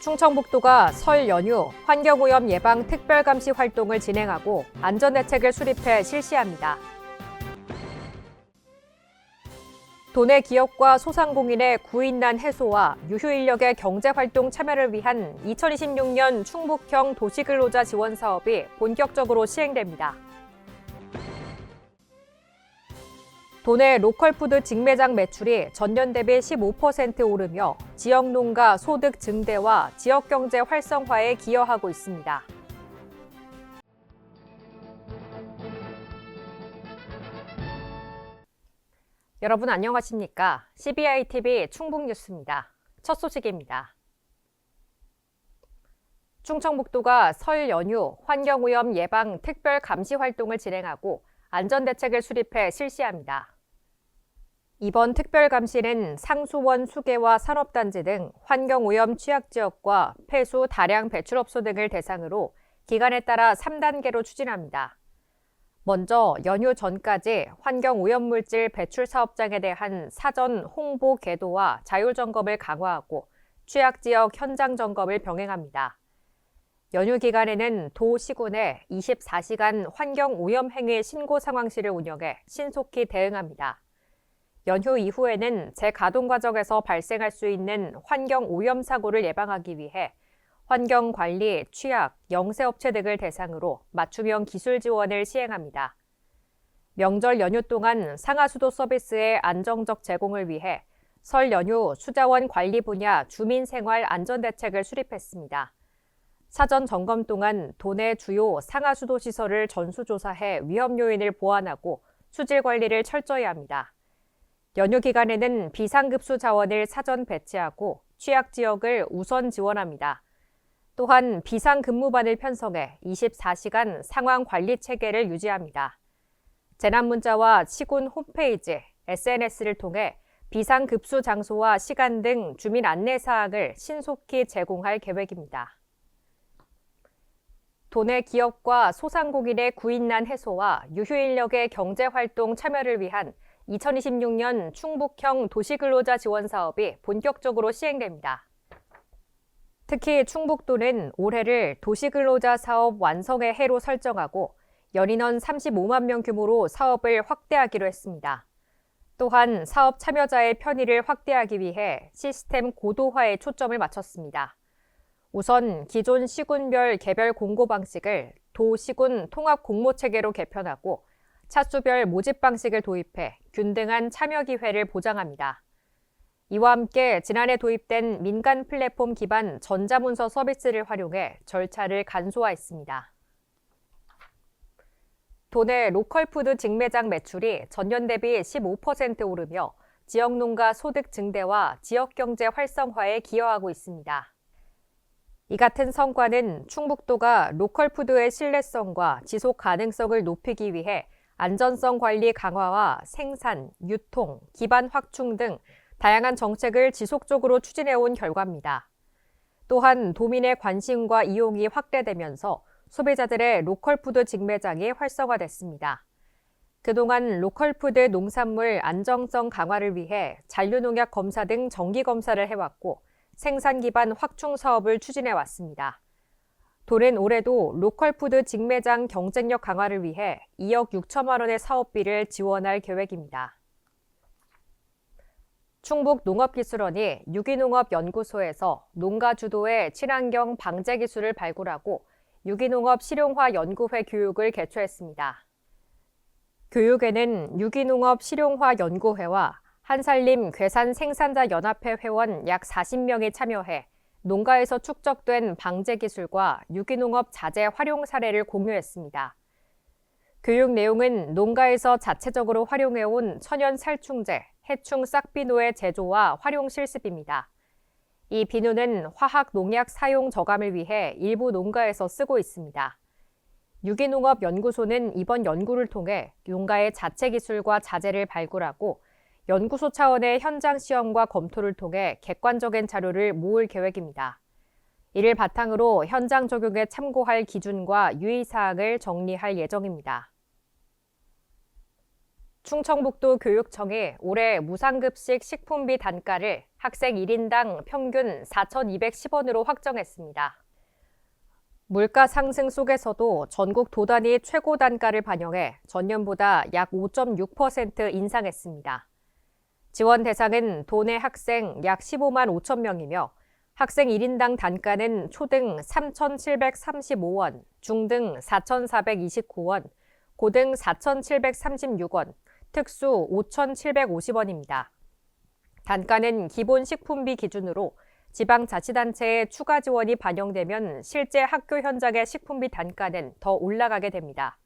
충청북도가 설 연휴 환경오염 예방 특별감시 활동을 진행하고 안전대책을 수립해 실시합니다. 도내 기업과 소상공인의 구인난 해소와 유휴인력의 경제활동 참여를 위한 2026년 충북형 도시근로자 지원 사업이 본격적으로 시행됩니다. 도내 로컬푸드 직매장 매출이 전년 대비 15% 오르며 지역 농가 소득 증대와 지역 경제 활성화에 기여하고 있습니다. 여러분 안녕하십니까? CBI-TV 충북뉴스입니다. 첫 소식입니다. 충청북도가 설 연휴 환경오염 예방 특별 감시 활동을 진행하고 안전대책을 수립해 실시합니다. 이번 특별감시는 상수원 수계화 산업단지 등 환경오염 취약지역과 폐수 다량 배출업소 등을 대상으로 기간에 따라 3단계로 추진합니다. 먼저 연휴 전까지 환경오염물질 배출 사업장에 대한 사전 홍보 계도와 자율점검을 강화하고 취약지역 현장 점검을 병행합니다. 연휴 기간에는 도 시군에 24시간 환경오염행위 신고 상황실을 운영해 신속히 대응합니다. 연휴 이후에는 재가동 과정에서 발생할 수 있는 환경오염 사고를 예방하기 위해 환경관리, 취약, 영세업체 등을 대상으로 맞춤형 기술 지원을 시행합니다. 명절 연휴 동안 상하수도 서비스의 안정적 제공을 위해 설 연휴 수자원 관리 분야 주민생활 안전대책을 수립했습니다. 사전 점검 동안 도내 주요 상하수도 시설을 전수조사해 위험 요인을 보완하고 수질 관리를 철저히 합니다. 연휴 기간에는 비상급수 자원을 사전 배치하고 취약 지역을 우선 지원합니다. 또한 비상근무반을 편성해 24시간 상황 관리 체계를 유지합니다. 재난문자와 시군 홈페이지, SNS를 통해 비상급수 장소와 시간 등 주민 안내 사항을 신속히 제공할 계획입니다. 도내 기업과 소상공인의 구인난 해소와 유휴인력의 경제활동 참여를 위한 2026년 충북형 도시근로자 지원 사업이 본격적으로 시행됩니다. 특히 충북도는 올해를 도시근로자 사업 완성의 해로 설정하고 연인원 35만 명 규모로 사업을 확대하기로 했습니다. 또한 사업 참여자의 편의를 확대하기 위해 시스템 고도화에 초점을 맞췄습니다. 우선 기존 시군별 개별 공고 방식을 도시군 통합 공모 체계로 개편하고 차수별 모집 방식을 도입해 균등한 참여 기회를 보장합니다. 이와 함께 지난해 도입된 민간 플랫폼 기반 전자문서 서비스를 활용해 절차를 간소화했습니다. 도내 로컬푸드 직매장 매출이 전년 대비 15% 오르며 지역 농가 소득 증대와 지역 경제 활성화에 기여하고 있습니다. 이 같은 성과는 충북도가 로컬푸드의 신뢰성과 지속 가능성을 높이기 위해 안전성 관리 강화와 생산, 유통, 기반 확충 등 다양한 정책을 지속적으로 추진해온 결과입니다. 또한 도민의 관심과 이용이 확대되면서 소비자들의 로컬푸드 직매장이 활성화됐습니다. 그동안 로컬푸드 농산물 안정성 강화를 위해 잔류농약 검사 등 정기검사를 해왔고 생산 기반 확충 사업을 추진해왔습니다. 도는 올해도 로컬푸드 직매장 경쟁력 강화를 위해 2억 6천만 원의 사업비를 지원할 계획입니다. 충북농업기술원이 유기농업연구소에서 농가 주도의 친환경 방제 기술을 발굴하고 유기농업 실용화 연구회 교육을 개최했습니다. 교육에는 유기농업 실용화 연구회와 한살림 괴산 생산자 연합회 회원 약 40명이 참여해 농가에서 축적된 방제 기술과 유기농업 자재 활용 사례를 공유했습니다. 교육 내용은 농가에서 자체적으로 활용해온 천연 살충제, 해충 싹비누의 제조와 활용 실습입니다. 이 비누는 화학 농약 사용 저감을 위해 일부 농가에서 쓰고 있습니다. 유기농업연구소는 이번 연구를 통해 농가의 자체 기술과 자재를 발굴하고 연구소 차원의 현장 시험과 검토를 통해 객관적인 자료를 모을 계획입니다. 이를 바탕으로 현장 적용에 참고할 기준과 유의사항을 정리할 예정입니다. 충청북도 교육청이 올해 무상급식 식품비 단가를 학생 1인당 평균 4,210원으로 확정했습니다. 물가 상승 속에서도 전국 도단위 최고 단가를 반영해 전년보다 약 5.6% 인상했습니다. 지원 대상은 도내 학생 약 15만 5천 명이며 학생 1인당 단가는 초등 3,735원, 중등 4,429원, 고등 4,736원, 특수 5,750원입니다. 단가는 기본 식품비 기준으로 지방자치단체의 추가 지원이 반영되면 실제 학교 현장의 식품비 단가는 더 올라가게 됩니다.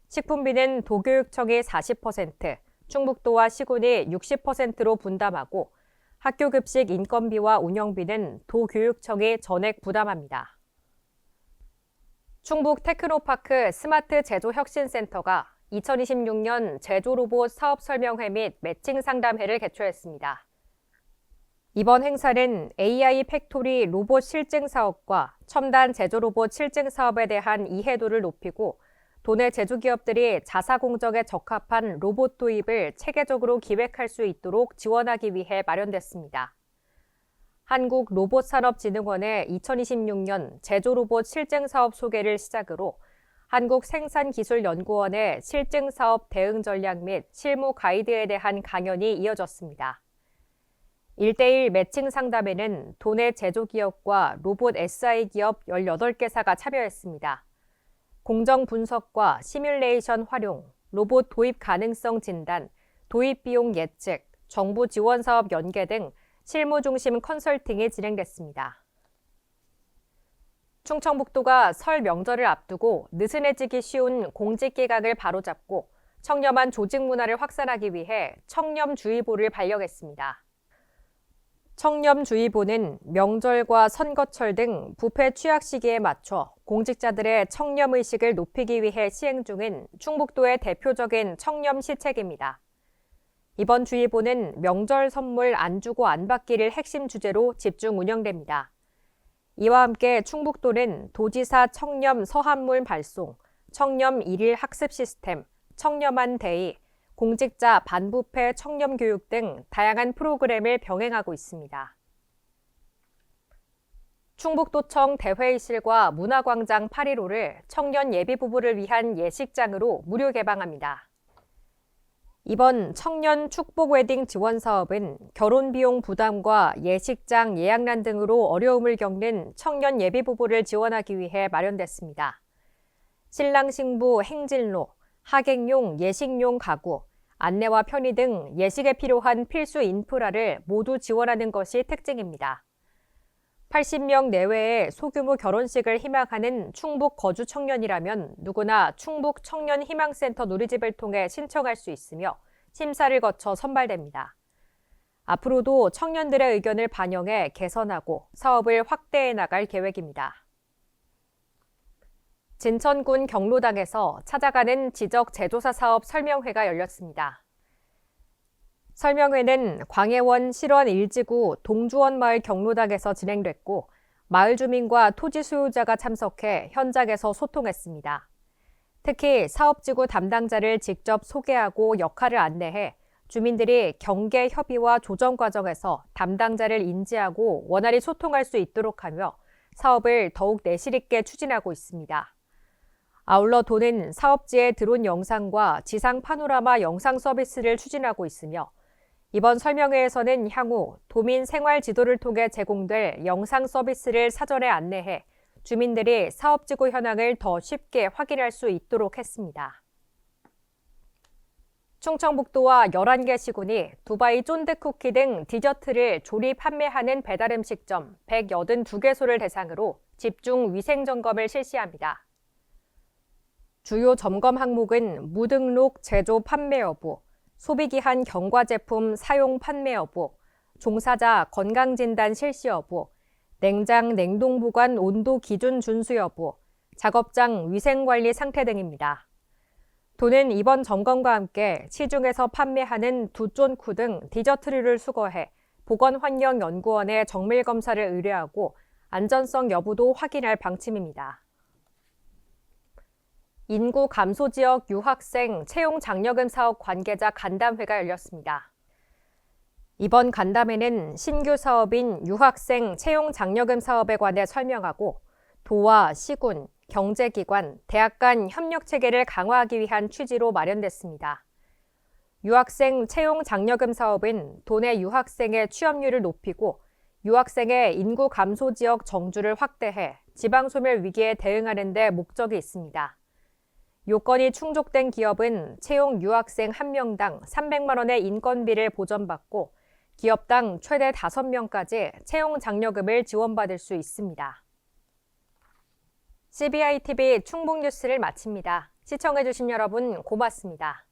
식품비는 도교육청이 40%, 충북도와 시군이 60%로 분담하고 학교급식 인건비와 운영비는 도교육청이 전액 부담합니다. 충북 테크노파크 스마트 제조혁신센터가 2026년 제조로봇 사업 설명회 및 매칭 상담회를 개최했습니다. 이번 행사는 AI 팩토리 로봇 실증 사업과 첨단 제조로봇 실증 사업에 대한 이해도를 높이고 도내 제조기업들이 자사공정에 적합한 로봇 도입을 체계적으로 기획할 수 있도록 지원하기 위해 마련됐습니다. 한국로봇산업진흥원의 2026년 제조로봇 실증사업 소개를 시작으로 한국생산기술연구원의 실증사업 대응 전략 및 실무 가이드에 대한 강연이 이어졌습니다. 1대1 매칭 상담에는 도내 제조기업과 로봇 SI 기업 18개사가 참여했습니다. 공정 분석과 시뮬레이션 활용, 로봇 도입 가능성 진단, 도입 비용 예측, 정부 지원 사업 연계 등 실무 중심 컨설팅이 진행됐습니다. 충청북도가 설 명절을 앞두고 느슨해지기 쉬운 공직기강을 바로잡고 청렴한 조직 문화를 확산하기 위해 청렴주의보를 발령했습니다. 청렴주의보는 명절과 선거철 등 부패 취약 시기에 맞춰 공직자들의 청렴의식을 높이기 위해 시행 중인 충북도의 대표적인 청렴시책입니다. 이번 주의보는 명절 선물 안 주고 안 받기를 핵심 주제로 집중 운영됩니다. 이와 함께 충북도는 도지사 청렴 서한물 발송, 청렴 일일 학습 시스템, 청렴한 대의, 공직자 반부패 청렴 교육 등 다양한 프로그램을 병행하고 있습니다. 충북도청 대회의실과 문화광장 815를 청년 예비부부를 위한 예식장으로 무료 개방합니다. 이번 청년 축복 웨딩 지원 사업은 결혼 비용 부담과 예식장 예약난 등으로 어려움을 겪는 청년 예비부부를 지원하기 위해 마련됐습니다. 신랑 신부 행진로, 하객용 예식용 가구, 안내와 편의 등 예식에 필요한 필수 인프라를 모두 지원하는 것이 특징입니다. 80명 내외의 소규모 결혼식을 희망하는 충북 거주 청년이라면 누구나 충북 청년 희망센터 누리집을 통해 신청할 수 있으며 심사를 거쳐 선발됩니다. 앞으로도 청년들의 의견을 반영해 개선하고 사업을 확대해 나갈 계획입니다. 진천군 경로당에서 찾아가는 지적 제조사 사업 설명회가 열렸습니다. 설명회는 광해원 실원 1지구 동주원 마을 경로당에서 진행됐고 마을 주민과 토지 소유자가 참석해 현장에서 소통했습니다. 특히 사업지구 담당자를 직접 소개하고 역할을 안내해 주민들이 경계 협의와 조정 과정에서 담당자를 인지하고 원활히 소통할 수 있도록 하며 사업을 더욱 내실 있게 추진하고 있습니다. 아울러 도는 사업지의 드론 영상과 지상 파노라마 영상 서비스를 추진하고 있으며 이번 설명회에서는 향후 도민 생활 지도를 통해 제공될 영상 서비스를 사전에 안내해 주민들이 사업지구 현황을 더 쉽게 확인할 수 있도록 했습니다. 충청북도와 11개 시군이 두바이 쫀득쿠키 등 디저트를 조리 판매하는 배달음식점 182개소를 대상으로 집중 위생점검을 실시합니다. 주요 점검 항목은 무등록 제조 판매 여부, 소비기한 경과 제품 사용 판매 여부, 종사자 건강진단 실시 여부, 냉장 냉동 보관 온도 기준 준수 여부, 작업장 위생관리 상태 등입니다. 도는 이번 점검과 함께 시중에서 판매하는 두쫀쿠 등 디저트류를 수거해 보건환경연구원에 정밀검사를 의뢰하고 안전성 여부도 확인할 방침입니다. 인구 감소 지역 유학생 채용 장려금 사업 관계자 간담회가 열렸습니다. 이번 간담회는 신규 사업인 유학생 채용 장려금 사업에 관해 설명하고 도와 시군, 경제기관, 대학 간 협력 체계를 강화하기 위한 취지로 마련됐습니다. 유학생 채용 장려금 사업은 도내 유학생의 취업률을 높이고 유학생의 인구 감소 지역 정주를 확대해 지방소멸 위기에 대응하는 데 목적이 있습니다. 요건이 충족된 기업은 채용 유학생 1명당 300만 원의 인건비를 보전받고 기업당 최대 5명까지 채용 장려금을 지원받을 수 있습니다. CBI TV 충북 뉴스를 마칩니다. 시청해주신 여러분 고맙습니다.